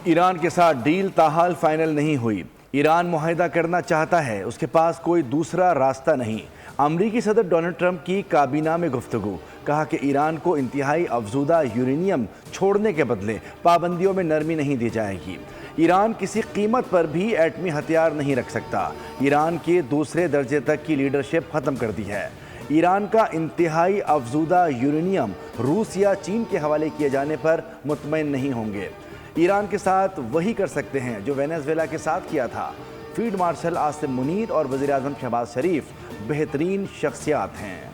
Iran के साथ deal ताहाल final नहीं हुई। ईरान मुआहदा करना चाहता है, उसके पास कोई दूसरा रास्ता नहीं। अमरीकी सदर डोनाल्ड ट्रंप की काबीना में गुफ्तगू, कहा कि ईरान को इंतहाई अफजूदा यूरेनियम छोड़ने के बदले पाबंदियों में नरमी नहीं दी जाएगी। ईरान किसी कीमत पर भी एटमी हथियार नहीं रख सकता। ईरान के दूसरे दर्जे तक की लीडरशिप ख़त्म कर दी है। ईरान का इंतहाई अफजूदा यूरेनियम रूस या चीन के हवाले किए जाने पर मुतमईन नहीं होंगे। ईरान के साथ वही कर सकते हैं जो वेनेजुएला के साथ किया था। फील्ड मार्शल आसिम मुनीर और वज़ीर आज़म शहबाज शरीफ बेहतरीन शख्सियात हैं।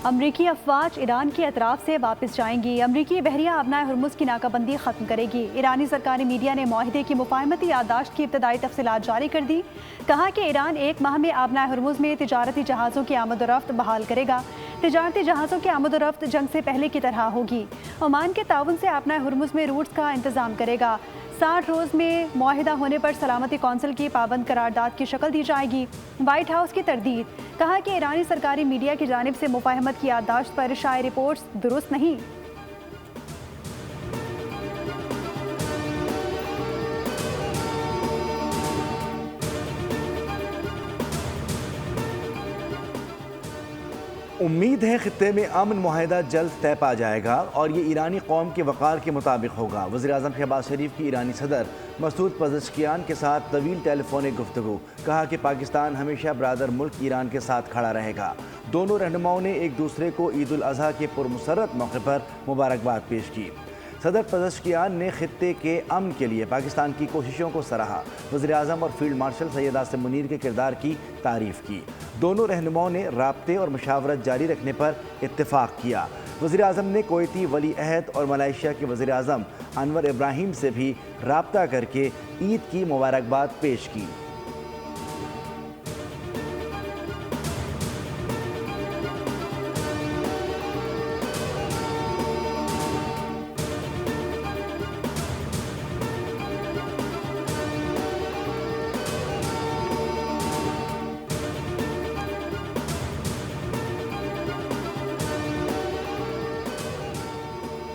अमरीकी अफवाज ईरान के अतराफ से वापस जाएंगी। अमरीकी बहरिया आबनाए हुर्मुज़ की नाकाबंदी ख़त्म करेगी। ईरानी सरकारी मीडिया ने मुआहदे की मुफाहमती याददाश्त की इब्तदाई तफसीलात जारी कर दी। कहा कि ईरान 1 माह में आबनाए हुर्मुज़ में तिजारती जहाज़ों की आमद-ओ-रफ्त बहाल करेगा। तिजारती जहाज़ों की आमद-ओ-रफ्त जंग से पहले की तरह होगी। ओमान के ताउन से आबनाए हुर्मुज़ में रूट्स का इंतज़ाम करेगा। 60 रोज़ में मुआहिदा होने पर सलामती कौंसिल की पाबंद करारदाद की शक्ल दी जाएगी। व्हाइट हाउस की तरदीद, कहा कि ईरानी सरकारी मीडिया की जानिब से मुफाहमत की याददाश्त पर शाये रिपोर्ट्स दुरुस्त नहीं। उम्मीद है खित्ते में अमन मुआहदा जल्द तय पा जाएगा और ये ईरानी कौम के वक़ार के मुताबिक होगा। वज़ीर आज़म शहबाज शरीफ की ईरानी सदर मसूद पज़ेश्कियान के साथ तवील टेलीफोनिक गुफ्तगू, कहा कि पाकिस्तान हमेशा ब्रादर मुल्क ईरान के साथ खड़ा रहेगा। दोनों रहनुमाओं ने एक दूसरे को ईद उल अज़हा के पुरमसरत मौके पर मुबारकबाद पेश की। सदर पज़ेश्कियान ने खित्ते के अमन के लिए पाकिस्तान की कोशिशों को सराहा। वज़ीर आज़म और फील्ड मार्शल सैयद आसिम मुनीर के किरदार की तारीफ़ की। दोनों रहनुमाओं ने राब्ते और मुशावरत जारी रखने पर इत्तेफाक किया। वज़ीर आज़म ने कोयती वली अहद और मलेशिया के वज़ीर आज़म अनवर इब्राहिम से भी राब्ता करके ईद की मुबारकबाद पेश की।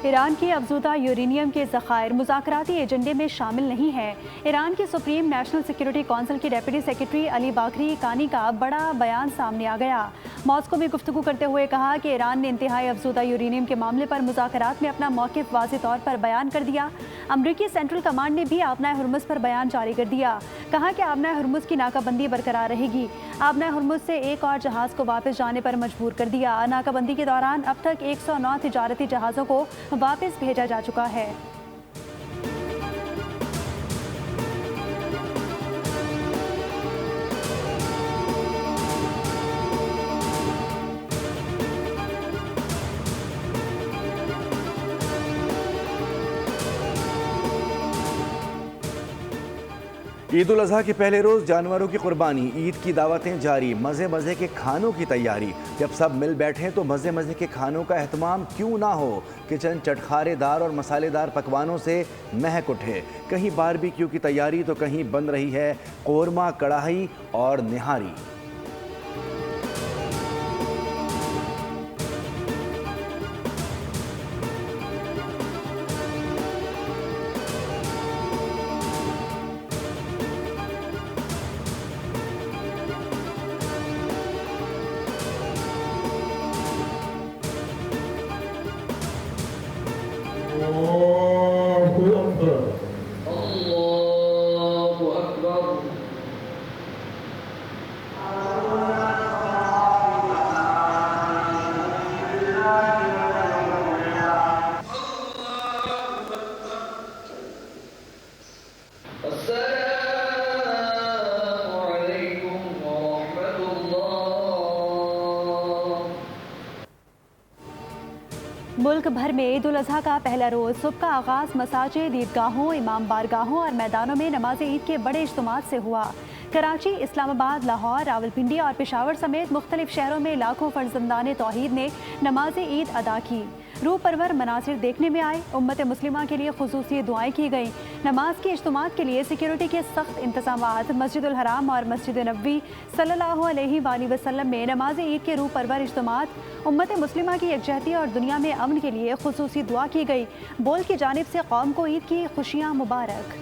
ईरान की अफजूदा यूरेनियम के ज़खायर मुज़ाकराती एजेंडे में शामिल नहीं है। ईरान की सुप्रीम नेशनल सिक्योरिटी काउंसिल की डेप्यूटी सेक्रेटरी अली बाकरी कानी का बड़ा बयान सामने आ गया। मॉस्को में गुफ्तगू करते हुए कहा कि ईरान ने इंतहाई अफजूदा यूरेनियम के मामले पर मुज़ाकरात में अपना मौक़िफ़ वाज़ेह तौर पर बयान कर दिया। अमरीकी सेंट्रल कमांड ने भी आबनाए हुर्मुज़ पर बयान जारी कर दिया। कहा कि आबनाए हुर्मुज़ की नाकाबंदी बरकरार रहेगी। आबनाए हुर्मुज़ से एक और जहाज़ को वापस जाने पर मजबूर कर दिया। नाकाबंदी के दौरान अब तक 109 तिजारती जहाज़ों को वापस भेजा जा चुका है। ईद उल अज़हा के पहले रोज़ जानवरों की कुर्बानी, ईद की दावतें जारी, मज़े मज़े के खानों की तैयारी। जब सब मिल बैठें तो मज़े मज़े के खानों का एहतमाम क्यों ना हो। किचन चटखारेदार और मसालेदार पकवानों से महक उठे। कहीं बारबेक्यू की तैयारी तो कहीं बन रही है कोरमा, कढ़ाई और निहारी। मुल्क भर में ईद उल अज़हा का पहला रोज़ सुबह का आगाज़ मसाजिद, ईदगाहों, इमाम बारगाहों और मैदानों में नमाज ईद के बड़े इज्तिमात से हुआ। कराची, इस्लामाबाद, लाहौर, रावलपिंडी और पेशावर समेत मुख्तलिफ शहरों में लाखों फर्जंदाने तौहीद ने नमाज ईद अदा की। रूह परवर मनासिर देखने में आए। उम्मत मुस्लिमा के लिए खुसूसी दुआएं की गई। नमाज की इज्तिमात के लिए सिक्योरिटी के सख्त इंतजामात। मस्जिदुल हराम और मस्जिद नबवी सल्लल्लाहु अलैहि वसल्लम में नमाज ईद के रूह परवर इज्तिमात। उम्मत मुस्लिमा की यकजहती और दुनिया में अमन के लिए खुसूसी दुआ की गई। बोल की जानिब से कौम को ईद की खुशियाँ मुबारक।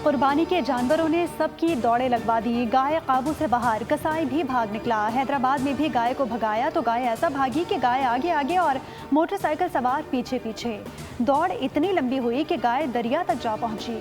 कुर्बानी के जानवरों ने सबकी दौड़े लगवा दी। गाय काबू से बाहर, कसाई भी भाग निकला। हैदराबाद में भी गाय को भगाया तो गाय ऐसा भागी कि गाय आगे आगे और मोटरसाइकिल सवार पीछे पीछे। दौड़ इतनी लंबी हुई कि गाय दरिया तक जा पहुंची।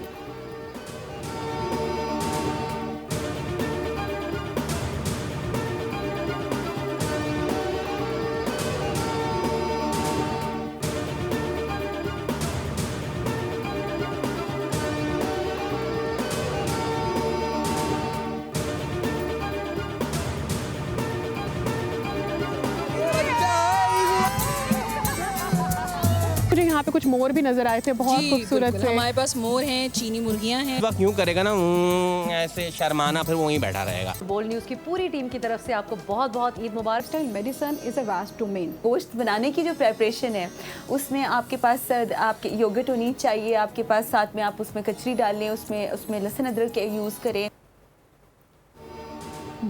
मुझे यहाँ पे कुछ मोर भी नजर आए थे, बहुत खूबसूरत से। हमारे पास मोर हैं, चीनी मुर्गियाँ हैं। वक्त यूँ करेगा ना ऐसे शर्माना, फिर वहीं बैठा रहेगा। बोल्ड न्यूज़ की पूरी टीम की तरफ से आपको बहुत बहुत ईद मुबारक। Medicine is a vast domain. गोश्त बनाने की जो प्रेपरेशन है उसमें आपके पास आपके योगर्ट होनी चाहिए, आपके पास साथ में आप उसमें कचरी डाल लें, उसमें लहसुन अदरक यूज़ करें।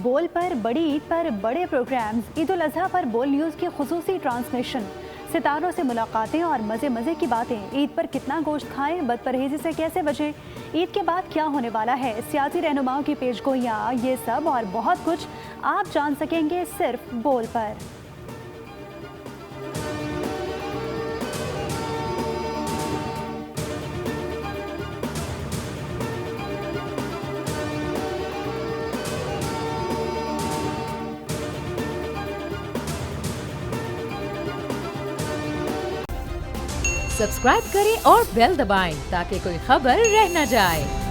बोल पर बड़ी ईद पर बड़े प्रोग्राम्स। ईद उल अजहा पर बोल न्यूज़ की खुसूसी ट्रांसमिशन। सितारों से मुलाकातें और मज़े मज़े की बातें। ईद पर कितना गोश्त खाएं, बदपरहेज़ी से कैसे बचें, ईद के बाद क्या होने वाला है, सियासी रहनुमाओं की पेशगोइयाँ, ये सब और बहुत कुछ आप जान सकेंगे सिर्फ बोल पर। सब्सक्राइब करें और बेल दबाएं ताकि कोई खबर रह न जाए।